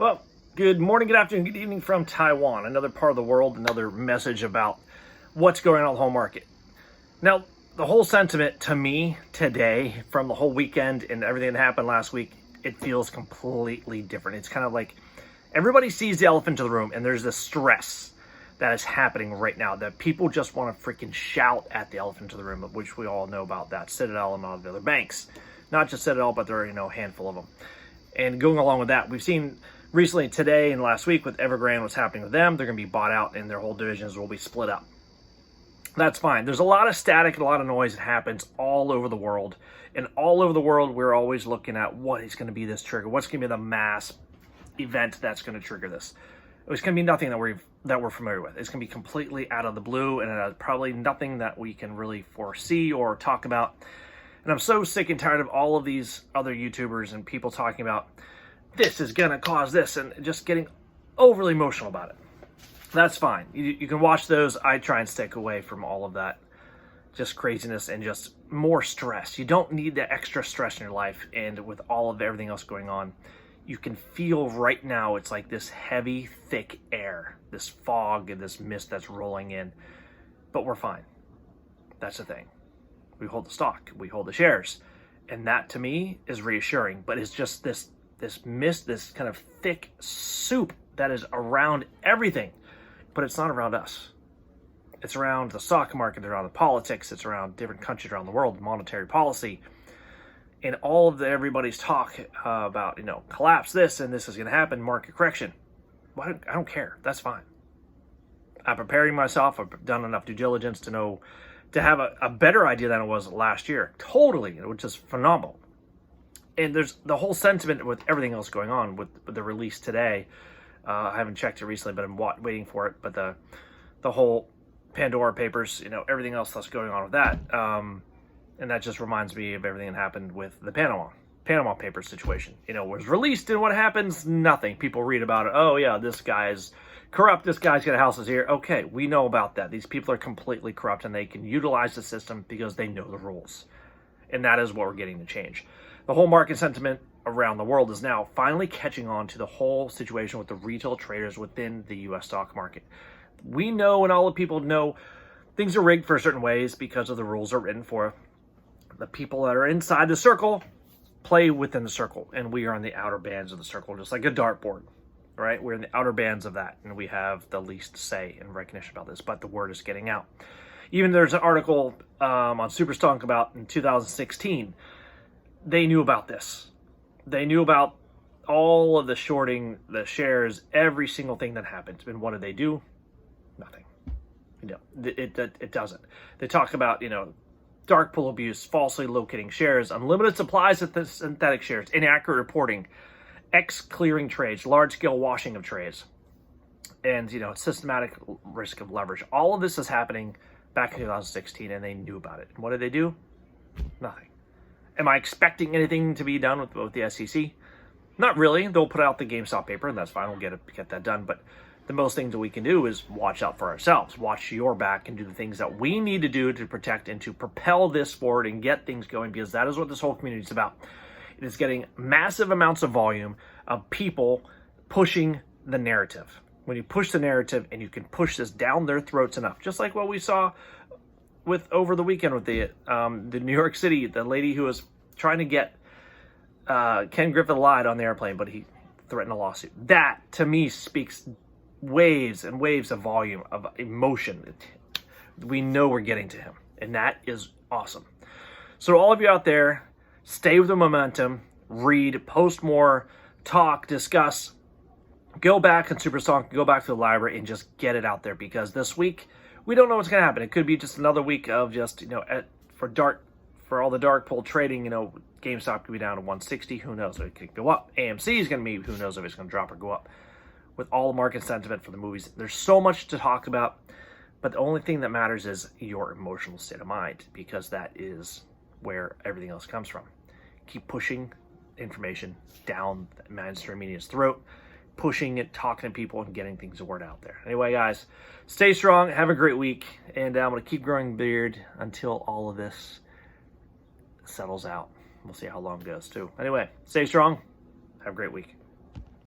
Well, good morning, good afternoon, good evening from Taiwan, another part of the world, another message about what's going on in the whole market. Now, the whole sentiment to me today from the whole weekend and everything that happened last week, it feels completely different. It's kind of like everybody sees the elephant in the room and there's this stress that is happening right now that people just want to freaking shout at the elephant in the room, which we all know about that, Citadel and all the other banks. Not just Citadel, but there are, a handful of them. And going along with that, we've seen recently today and last week with Evergrande, what's happening with them. They're going to be bought out and their whole divisions will be split up. That's fine. There's a lot of static and a lot of noise that happens all over the world. And all over the world, we're always looking at what is going to be this trigger. What's going to be the mass event that's going to trigger this. It's going to be nothing that we're familiar with. It's going to be completely out of the blue and probably nothing that we can really foresee or talk about. And I'm so sick and tired of all of these other YouTubers and people talking about this is going to cause this and just getting overly emotional about it. That's fine. You can watch those. I try and stick away from all of that just craziness and just more stress. You don't need the extra stress in your life. And with all of everything else going on, you can feel right now it's like this heavy, thick air, this fog and this mist that's rolling in. But we're fine. That's the thing. We hold the stock. We hold the shares. And that, to me, is reassuring. But it's just this mist, this kind of thick soup that is around everything. But it's not around us. It's around the stock market, around the politics, it's around different countries around the world, monetary policy, and all of everybody's talk about, collapse this and this is going to happen, market correction. Well, I don't care. That's fine. I'm preparing myself. I've done enough due diligence to have a better idea than it was last year. Totally, which is phenomenal. And there's the whole sentiment with everything else going on with the release today. I haven't checked it recently, but I'm waiting for it. But the whole Pandora Papers, everything else that's going on with that. And that just reminds me of everything that happened with the Panama Papers situation. Was released and what happens? Nothing. People read about it. Oh, yeah, this guy's corrupt. This guy's got houses here. Okay, we know about that. These people are completely corrupt and they can utilize the system because they know the rules. And that is what we're getting to change. The whole market sentiment around the world is now finally catching on to the whole situation with the retail traders within the U.S. stock market. We know, and all the people know, things are rigged for certain ways because of the rules are written for. The people that are inside the circle play within the circle, and we are on the outer bands of the circle, just like a dartboard, right? We're in the outer bands of that, and we have the least say and recognition about this, but the word is getting out. Even there's an article on Superstonk about in 2016, they knew about this. They knew about all of the shorting, the shares, every single thing that happened. And what did they do? Nothing. It doesn't. They talk about, dark pool abuse, falsely locating shares, unlimited supplies of the synthetic shares, inaccurate reporting, clearing trades, large-scale washing of trades, and, systematic risk of leverage. All of this is happening back in 2016, and they knew about it. And what did they do? Nothing. Am I expecting anything to be done with the SEC? Not really. They'll put out the GameStop paper, and that's fine. We'll get that done. But the most things that we can do is watch out for ourselves, watch your back, and do the things that we need to do to protect and to propel this forward and get things going, because that is what this whole community is about. It is getting massive amounts of volume of people pushing the narrative. When you push the narrative and you can push this down their throats enough, just like what we saw with over the weekend with the New York City, the lady who was trying to get Ken Griffin lied on the airplane, but he threatened a lawsuit. That, to me, speaks waves and waves of volume, of emotion. We know we're getting to him, and that is awesome. So all of you out there, stay with the momentum, read, post more, talk, discuss, go back and Superstonk, go back to the library and just get it out there, because this week, we don't know what's going to happen. It could be just another week of just, for all the dark pool trading, GameStop could be down to 160. Who knows? It could go up. AMC is going to be, who knows if it's going to drop or go up. With all the market sentiment for the movies, there's so much to talk about, but the only thing that matters is your emotional state of mind, because that is where everything else comes from. Keep pushing information down the mainstream media's throat, pushing it, talking to people, and getting things the word out there. Anyway, guys, stay strong, have a great week, and I'm going to keep growing beard until all of this settles out. We'll see how long it goes, too. Anyway, stay strong, have a great week.